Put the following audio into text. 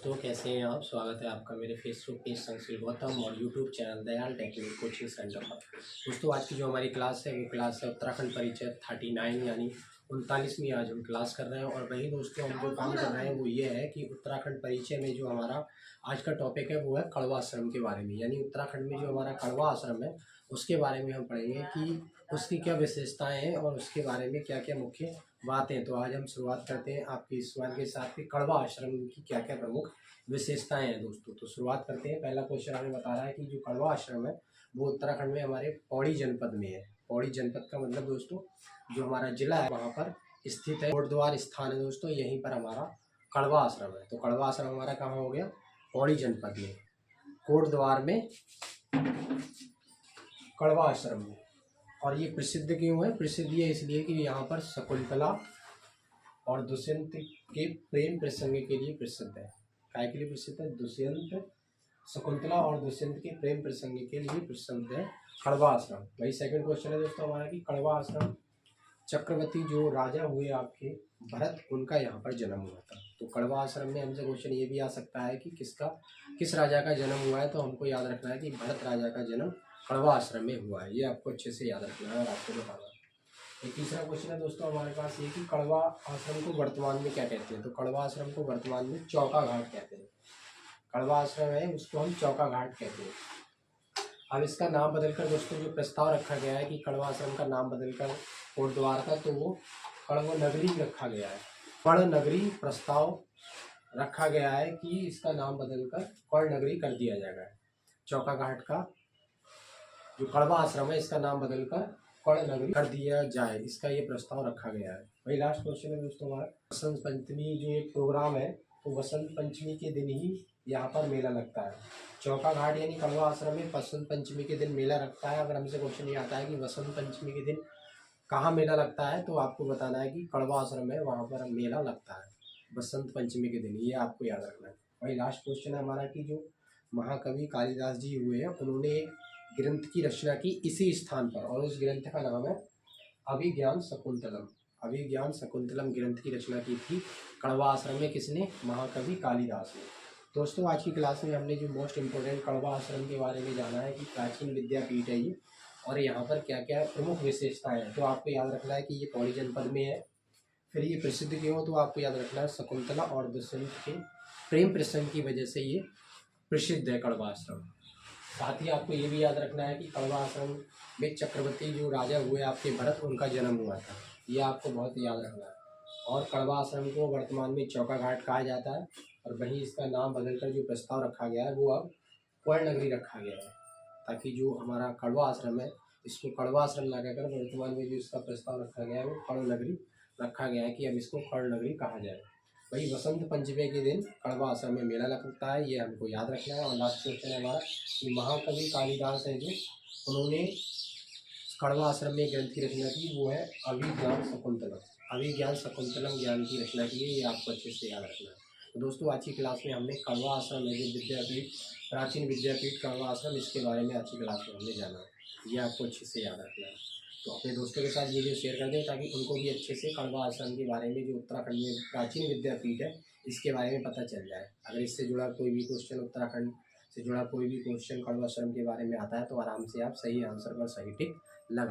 दोस्तों, कैसे हैं आप। स्वागत है आपका मेरे फेसबुक पेज संश्री गौतम और YouTube channel Dayal technique coaching centre पर। दोस्तों, आज की जो हमारी क्लास है वो क्लास है उत्तराखंड परिचय 39 यानी 39वीं आज हम क्लास कर रहे हैं। और वही दोस्तों हम जो काम कर रहे हैं वो ये है कि उत्तराखंड परिचय में जो हमारा आज का टॉपिक है वो है कड़वा आश्रम के बारे में। यानी उत्तराखंड में जो हमारा कड़वा आश्रम है उसके बारे में हम पढ़ेंगे कि उसकी क्या विशेषताएँ हैं और उसके बारे में क्या क्या मुख्य बातें। तो आज हम शुरुआत करते हैं आपके इस सवाल के साथ कि कड़वा आश्रम की क्या क्या प्रमुख विशेषताएं हैं दोस्तों। तो शुरुआत करते हैं। पहला क्वेश्चन हमें बता रहा है कि जो कड़वा आश्रम है वो उत्तराखंड में हमारे पौड़ी जनपद में है। पौड़ी जनपद का मतलब दोस्तों जो हमारा जिला है वहाँ पर स्थित है। कोटद्वार स्थान है दोस्तों, यहीं पर हमारा कड़वा आश्रम है। तो कड़वा आश्रम हमारा कहाँ हो गया? पौड़ी जनपद में, कोटद्वार में कड़वा आश्रम में। और ये प्रसिद्ध क्यों है? प्रसिद्ध ये इसलिए कि यहाँ पर शकुंतला और दुष्यंत के प्रेम प्रसंग के लिए प्रसिद्ध है। काय के लिए प्रसिद्ध है? दुष्यंत, शकुंतला और दुष्यंत के प्रेम प्रसंग के लिए प्रसिद्ध है कड़वा आश्रम। वही सेकंड क्वेश्चन है दोस्तों हमारा कि कड़वा आश्रम चक्रवर्ती जो राजा हुए आपके भरत, उनका यहाँ पर जन्म हुआ था। तो कड़वा आश्रम में हमसे क्वेश्चन ये भी आ सकता है कि किस राजा का जन्म हुआ है। तो हमको याद रखना है कि भरत राजा का जन्म कड़वा आश्रम में हुआ है। ये आपको अच्छे से याद रखना है और आपको बताना है। एक तीसरा क्वेश्चन है दोस्तों हमारे पास ये कि कड़वा आश्रम को वर्तमान में क्या कहते हैं। तो कड़वा आश्रम को वर्तमान में चौका घाट कहते हैं। कड़वा आश्रम है उसको हम चौका घाट कहते हैं। अब इसका नाम बदलकर दोस्तों जो प्रस्ताव रखा गया है कि कड़वा आश्रम का नाम बदलकर कोटद्वार का, तो वो कड़वा नगरी रखा गया है। कड़ नगरी प्रस्ताव रखा गया है कि इसका नाम बदलकर कड़ नगरी कर दिया जाएगा। चौका घाट का जो कड़वा आश्रम है इसका नाम बदलकर कड़ नगरी कर दिया जाए, इसका ये प्रस्ताव रखा गया है। वही लास्ट क्वेश्चन है दोस्तों हमारा बसंत पंचमी जो एक प्रोग्राम है, तो बसंत पंचमी के दिन ही यहाँ पर मेला लगता है। चौका घाट यानी कड़वा आश्रम में बसंत पंचमी के दिन मेला लगता है। अगर हमसे क्वेश्चन ये आता है कि बसंत पंचमी के दिन कहाँ मेला लगता है, तो आपको बताना है कि कड़वा आश्रम है वहाँ पर मेला लगता है बसंत पंचमी के दिन। ये आपको याद रखना है। वही लास्ट क्वेश्चन है हमारा कि जो महाकवि कालिदास जी हुए हैं उन्होंने एक ग्रंथ की रचना की इसी स्थान पर, और उस ग्रंथ का नाम है अभिज्ञान शकुंतलम। अभिज्ञान शकुंतलम ग्रंथ की रचना की थी कड़वा आश्रम में। किसने? महाकवि कालिदास ने। दोस्तों आज की क्लास में हमने जो मोस्ट इम्पोर्टेंट कड़वा आश्रम के बारे में जाना है कि प्राचीन विद्यापीठ है ये, और यहाँ पर क्या क्या प्रमुख विशेषताएं हैं। तो आपको याद रखना है कि ये पौड़ी जनपद में है। फिर ये प्रसिद्ध क्यों हो? तो आपको याद रखना है शकुंतला और दुष्यंत के प्रेम प्रसंग की वजह से ये प्रसिद्ध है कड़वा आश्रम। साथ ही आपको ये भी याद रखना है कि कड़वा आश्रम में चक्रवर्ती जो राजा हुए आपके भरत, उनका जन्म हुआ था। ये आपको बहुत याद रखना है। और कड़वा आश्रम को वर्तमान में चौका घाट कहा जाता है, और वहीं इसका नाम बदलकर जो प्रस्ताव रखा गया है वो अब कड़ नगरी रखा गया है, ताकि जो हमारा कड़वा आश्रम है इसको कड़वा आश्रम ना कहकर वर्तमान में जो इसका प्रस्ताव रखा गया है वो कड़ नगरी रखा गया है कि अब इसको कड़ नगरी कहा जाए। वही बसंत पंचमी के दिन कड़वा आश्रम में मेला लगता है, ये हमको याद रखना है। और लास्ट क्वेश्चन है हमारा कि महाकवि कालिदास है जो उन्होंने कड़वा आश्रम में ग्रंथ की रचना की, वो है अभिज्ञान शकुंतलम। अभिज्ञान शकुंतलम ज्ञान की रचना की है, ये आपको अच्छे से याद रखना है। तो दोस्तों आज की क्लास में हमने कड़वा आश्रम है जो विद्यापीठ, प्राचीन विद्यापीठ कड़वा आश्रम, इसके बारे में आज की क्लास में हमने जाना है। ये आपको अच्छे से याद रखना है। तो अपने दोस्तों के साथ वीडियो शेयर कर दें ताकि उनको भी अच्छे से कड़वा आश्रम के बारे में जो उत्तराखंड में प्राचीन विद्यापीठ है इसके बारे में पता चल जाए। अगर इससे जुड़ा कोई भी क्वेश्चन, उत्तराखंड से जुड़ा कोई भी क्वेश्चन कड़वा आश्रम के बारे में आता है, तो आराम से आप सही आंसर पर सही टिक लगा